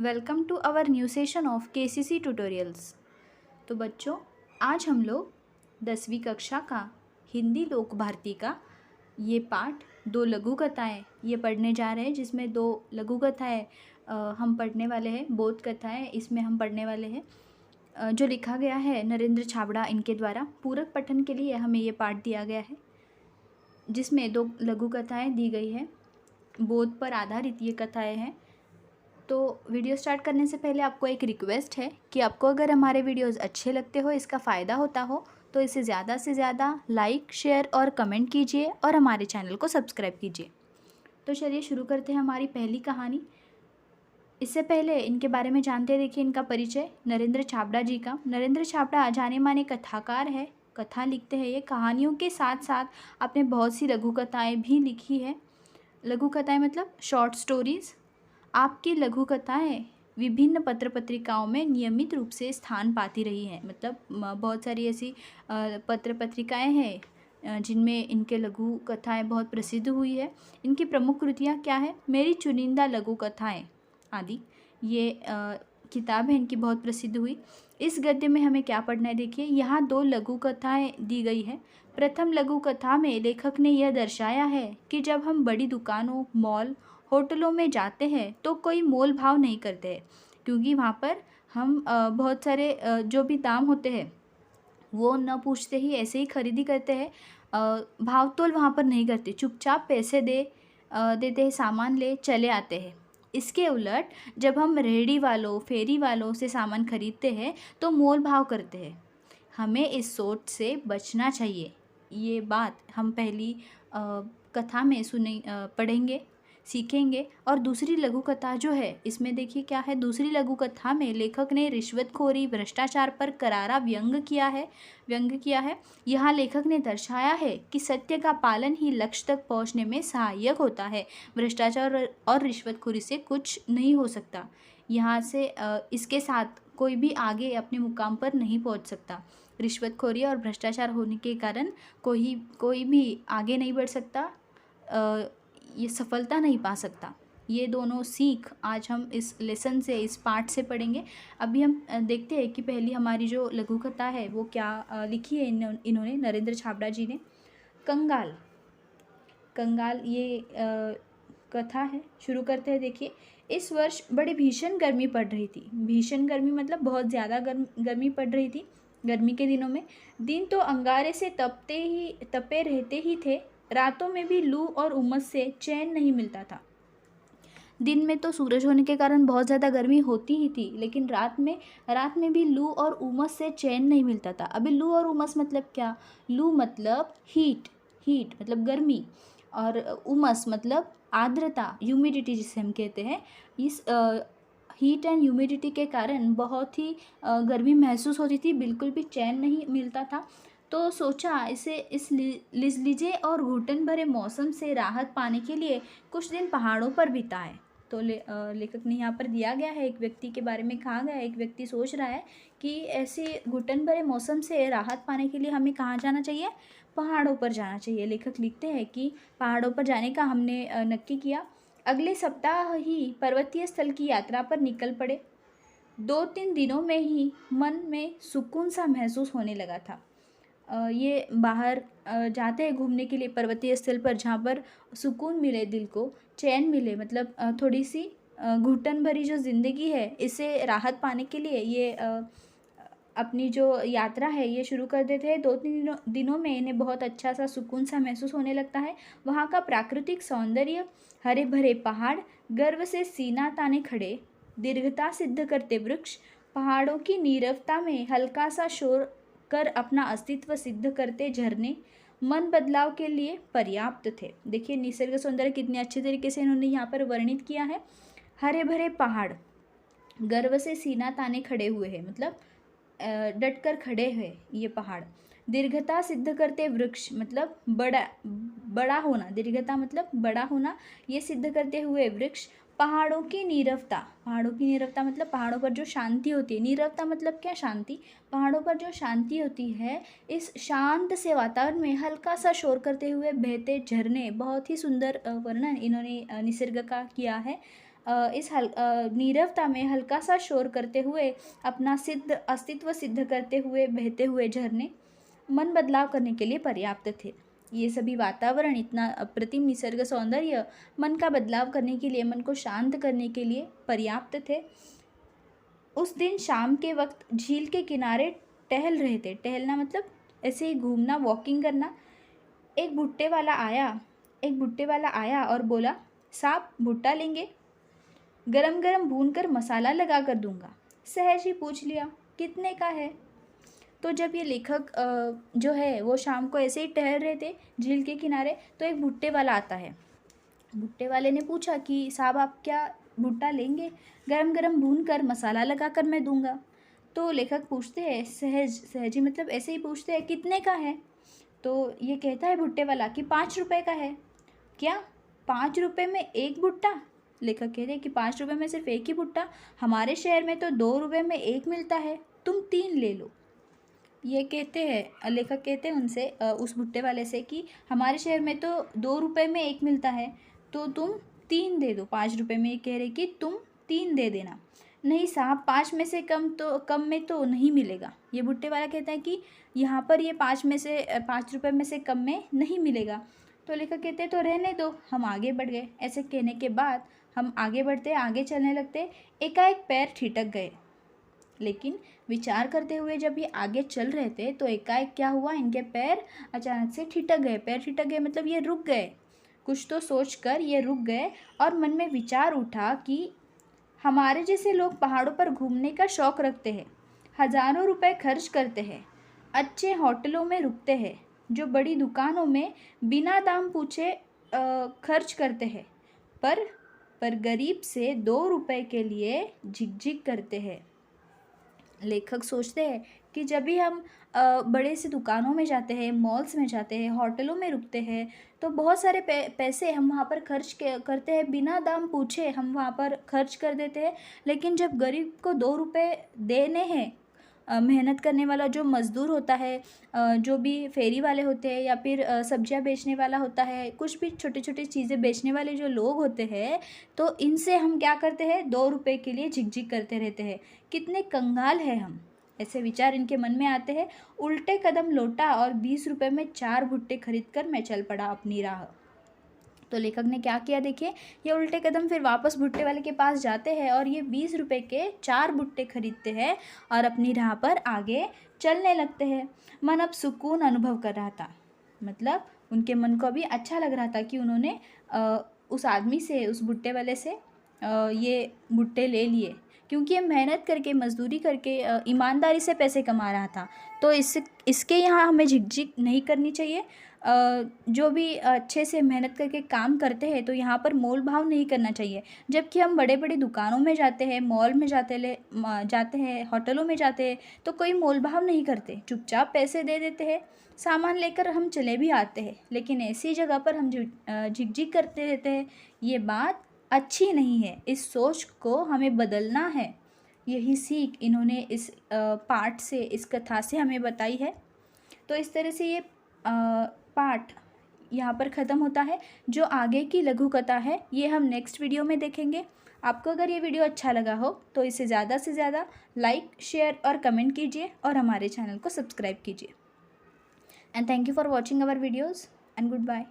Welcome to our new session of KCC tutorials. तो बच्चों, आज हम लोग 10वीं कक्षा का हिंदी लोक भारती का ये पाठ दो लघु कथाएँ ये पढ़ने जा रहे हैं, जिसमें दो लघु कथाएँ हम पढ़ने वाले हैं। बोध कथाएँ इसमें हम पढ़ने वाले हैं, जो लिखा गया है नरेंद्र छाबड़ा इनके द्वारा। पूरक पठन के लिए हमें ये पाठ दिया गया है, जिसमें दो लघु कथाएँ दी गई है। बोध पर आधारित ये कथाएँ हैं। तो वीडियो स्टार्ट करने से पहले आपको एक रिक्वेस्ट है कि आपको अगर हमारे वीडियोस अच्छे लगते हो, इसका फ़ायदा होता हो, तो इसे ज़्यादा से ज़्यादा लाइक, शेयर और कमेंट कीजिए और हमारे चैनल को सब्सक्राइब कीजिए। तो चलिए शुरू करते हैं हमारी पहली कहानी। इससे पहले इनके बारे में जानते हैं। देखिए इनका परिचय नरेंद्र छाबड़ा जी का। नरेंद्र छाबड़ा जाने माने कथाकार है, कथा लिखते हैं। ये कहानियों के साथ साथ आपने बहुत सी लघु कथाएँ भी लिखी है। लघु कथाएँ मतलब शॉर्ट स्टोरीज़। आपकी लघु कथाएँ विभिन्न पत्र पत्रिकाओं में नियमित रूप से स्थान पाती रही हैं। मतलब बहुत सारी ऐसी पत्र पत्रिकाएँ हैं जिनमें इनके लघु कथाएँ बहुत प्रसिद्ध हुई है। इनकी प्रमुख कृतियाँ क्या है? मेरी चुनिंदा लघु कथाएँ आदि, ये किताब है इनकी, बहुत प्रसिद्ध हुई। इस गद्य में हमें क्या पढ़ना है? देखिए यहाँ दो लघु कथाएँ दी गई है। प्रथम लघु कथा में लेखक ने यह दर्शाया है कि जब हम बड़ी दुकानों, मॉल, होटलों में जाते हैं तो कोई मोल भाव नहीं करते हैं, क्योंकि वहाँ पर हम बहुत सारे जो भी दाम होते हैं वो न पूछते ही ऐसे ही खरीदी करते हैं। भाव तोल वहाँ पर नहीं करते, चुपचाप पैसे देते हैं, सामान ले चले आते हैं। इसके उलट जब हम रेहड़ी वालों, फेरी वालों से सामान खरीदते हैं तो मोल भाव करते हैं। हमें इस सोच से बचना चाहिए। ये बात हम पहली कथा में पढ़ेंगे, सीखेंगे। और दूसरी लघु कथा जो है, इसमें देखिए क्या है। दूसरी लघु कथा में लेखक ने रिश्वतखोरी, भ्रष्टाचार पर करारा व्यंग किया है। यहाँ लेखक ने दर्शाया है कि सत्य का पालन ही लक्ष्य तक पहुँचने में सहायक होता है। भ्रष्टाचार और रिश्वतखोरी से कुछ नहीं हो सकता। यहाँ से इसके साथ कोई भी आगे अपने मुकाम पर नहीं पहुँच सकता। रिश्वतखोरी और भ्रष्टाचार होने के कारण कोई भी आगे नहीं बढ़ सकता, ये सफलता नहीं पा सकता। ये दोनों सीख आज हम इस लेसन से, इस पाठ से पढ़ेंगे। अभी हम देखते हैं कि पहली हमारी जो लघु कथा है वो क्या लिखी है इन्होंने, नरेंद्र छाबड़ा जी ने। कंगाल ये कथा है। शुरू करते हैं। देखिए इस वर्ष बड़ी भीषण गर्मी पड़ रही थी। भीषण गर्मी मतलब बहुत ज़्यादा गर्मी पड़ रही थी। गर्मी के दिनों में दिन तो अंगारे से तपे रहते ही थे, रातों में भी लू और उमस से चैन नहीं मिलता था। दिन में तो सूरज होने के कारण बहुत ज़्यादा गर्मी होती ही थी, लेकिन रात में भी लू और उमस से चैन नहीं मिलता था। अभी लू और उमस मतलब क्या? लू मतलब हीट मतलब गर्मी, और उमस मतलब आर्द्रता, ह्यूमिडिटी जिसे हम कहते हैं। इस हीट एंड ह्यूमिडिटी के कारण बहुत ही गर्मी महसूस होती थी, बिल्कुल भी चैन नहीं मिलता था। तो सोचा इस लिजलिजे और घुटन भरे मौसम से राहत पाने के लिए कुछ दिन पहाड़ों पर बिताए। तो लेखक ने यहाँ पर दिया गया है, एक व्यक्ति के बारे में कहा गया है। एक व्यक्ति सोच रहा है कि ऐसे घुटन भरे मौसम से राहत पाने के लिए हमें कहाँ जाना चाहिए? पहाड़ों पर जाना चाहिए। लेखक लिखते हैं कि पहाड़ों पर जाने का हमने नक्की किया। अगले सप्ताह ही पर्वतीय स्थल की यात्रा पर निकल पड़े। 2-3 दिनों में ही मन में सुकून सा महसूस होने लगा था। ये बाहर जाते हैं घूमने के लिए पर्वतीय स्थल पर, जहाँ पर सुकून मिले, दिल को चैन मिले। मतलब थोड़ी सी घुटन भरी जो ज़िंदगी है, इससे राहत पाने के लिए ये अपनी जो यात्रा है ये शुरू कर देते हैं। 2-3 दिनों में इन्हें बहुत अच्छा सा सुकून सा महसूस होने लगता है। वहाँ का प्राकृतिक सौंदर्य, हरे भरे पहाड़, गर्व से सीना ताने खड़े दीर्घता सिद्ध करते वृक्ष, पहाड़ों की नीरवता में हल्का सा शोर कर अपना अस्तित्व सिद्ध करते झरने मन बदलाव के लिए पर्याप्त थे। देखिए निसर्ग सौंदर्य कितने अच्छे तरीके से इन्होंने यहाँ पर वर्णित किया है। हरे भरे पहाड़, गर्व से सीना ताने खड़े हुए हैं, मतलब डट कर खड़े हैं ये पहाड़। दीर्घता सिद्ध करते वृक्ष मतलब बड़ा होना, दीर्घता मतलब बड़ा होना, ये सिद्ध करते हुए वृक्ष। पहाड़ों की नीरवता मतलब पहाड़ों पर जो शांति होती है। नीरवता मतलब क्या? शांति। पहाड़ों पर जो शांति होती है, इस शांत से वातावरण में हल्का सा शोर करते हुए बहते झरने। बहुत ही सुंदर वर्णन इन्होंने निसर्ग का किया है। नीरवता में हल्का सा शोर करते हुए, अपना अस्तित्व सिद्ध करते हुए बहते हुए झरने मन बदलाव करने के लिए पर्याप्त थे। ये सभी वातावरण, इतना अप्रतिम निसर्ग सौंदर्य मन का बदलाव करने के लिए, मन को शांत करने के लिए पर्याप्त थे। उस दिन शाम के वक्त झील के किनारे टहल रहे थे। टहलना मतलब ऐसे ही घूमना, वॉकिंग करना। एक भुट्टे वाला आया और बोला, साहब भुट्टा लेंगे? गरम गरम भून कर मसाला लगा कर दूंगा। सहज ही पूछ लिया, कितने का है? तो जब ये लेखक जो है वो शाम को ऐसे ही टहल रहे थे झील के किनारे, तो एक भुट्टे वाला आता है। भुट्टे वाले ने पूछा कि साहब आप क्या भुट्टा लेंगे? गरम गरम भून कर मसाला लगा कर मैं दूंगा। तो लेखक पूछते हैं, सहज ही मतलब ऐसे ही पूछते हैं, कितने का है? तो ये कहता है भुट्टे वाला कि 5 रुपये का है। क्या 5 रुपये में एक भुट्टा? लेखक कहते हैं कि 5 रुपये में सिर्फ एक ही भुट्टा? हमारे शहर में तो 2 रुपये में एक मिलता है, तुम 3 ले लो। ये कहते हैं, लेखक कहते हैं उनसे, उस भुट्टे वाले से, कि हमारे शहर में तो 2 रुपये में एक मिलता है, तो तुम 3 दे दो। 5 रुपये में ये कह रहे कि तुम 3 दे देना। नहीं साहब, 5 में से कम में तो नहीं मिलेगा। ये भुट्टे वाला कहता है कि यहाँ पर ये 5 रुपये में से कम में नहीं मिलेगा। तो लेखक कहते हैं तो रहने दो, हम आगे बढ़ गए। ऐसे कहने के बाद हम आगे बढ़ते, आगे चलने लगते। एकाएक पैर ठिठक गए। लेकिन विचार करते हुए जब ये आगे चल रहे थे तो एकाएक क्या हुआ, इनके पैर अचानक से ठिठक गए। पैर ठिठक गए मतलब ये रुक गए। कुछ तो सोचकर ये रुक गए और मन में विचार उठा कि हमारे जैसे लोग पहाड़ों पर घूमने का शौक़ रखते हैं, हज़ारों रुपए खर्च करते हैं, अच्छे होटलों में रुकते हैं, जो बड़ी दुकानों में बिना दाम पूछे खर्च करते हैं, पर गरीब से 2 रुपए के लिए झिकझिक करते हैं। लेखक सोचते हैं कि जब भी हम बड़े से दुकानों में जाते हैं, मॉल्स में जाते हैं, होटलों में रुकते हैं, तो बहुत सारे पैसे हम वहाँ पर खर्च करते हैं, बिना दाम पूछे हम वहाँ पर खर्च कर देते हैं। लेकिन जब गरीब को 2 रुपए देने हैं, मेहनत करने वाला जो मज़दूर होता है, जो भी फेरी वाले होते हैं, या फिर सब्जियां बेचने वाला होता है, कुछ भी छोटी छोटी चीज़ें बेचने वाले जो लोग होते हैं, तो इनसे हम क्या करते हैं, 2 रुपए के लिए झिकझिक करते रहते हैं। कितने कंगाल हैं हम, ऐसे विचार इनके मन में आते हैं। उल्टे कदम लौटा और 20 रुपये में 4 भुट्टे खरीद कर मैं चल पड़ा अपनी राह। तो लेखक ने क्या किया, देखिए, ये उल्टे कदम फिर वापस भुट्टे वाले के पास जाते हैं और ये 20 रुपये के 4 भुट्टे खरीदते हैं और अपनी राह पर आगे चलने लगते हैं। मन अब सुकून अनुभव कर रहा था, मतलब उनके मन को अभी अच्छा लग रहा था कि उन्होंने उस आदमी से, उस भुट्टे वाले से ये भुट्टे ले लिए, क्योंकि ये मेहनत करके, मजदूरी करके, ईमानदारी से पैसे कमा रहा था। तो इसके यहाँ हमें झिकझिक नहीं करनी चाहिए। जो भी अच्छे से मेहनत करके काम करते हैं तो यहाँ पर मोल भाव नहीं करना चाहिए। जबकि हम बड़े बड़ी दुकानों में जाते हैं, मॉल में जाते हैं, होटलों में जाते हैं, तो कोई मोल भाव नहीं करते, चुपचाप पैसे दे देते हैं, सामान लेकर हम चले भी आते हैं। लेकिन ऐसी जगह पर हम झिकझिक करते रहते हैं। ये बात अच्छी नहीं है, इस सोच को हमें बदलना है। यही सीख इन्होंने इस पाठ से, इस कथा से हमें बताई है। तो इस तरह से ये पाठ यहाँ पर ख़त्म होता है। जो आगे की लघु कथा है ये हम नेक्स्ट वीडियो में देखेंगे। आपको अगर ये वीडियो अच्छा लगा हो तो इसे ज़्यादा से ज़्यादा लाइक, शेयर और कमेंट कीजिए और हमारे चैनल को सब्सक्राइब कीजिए। And thank you for watching our videos and good bye.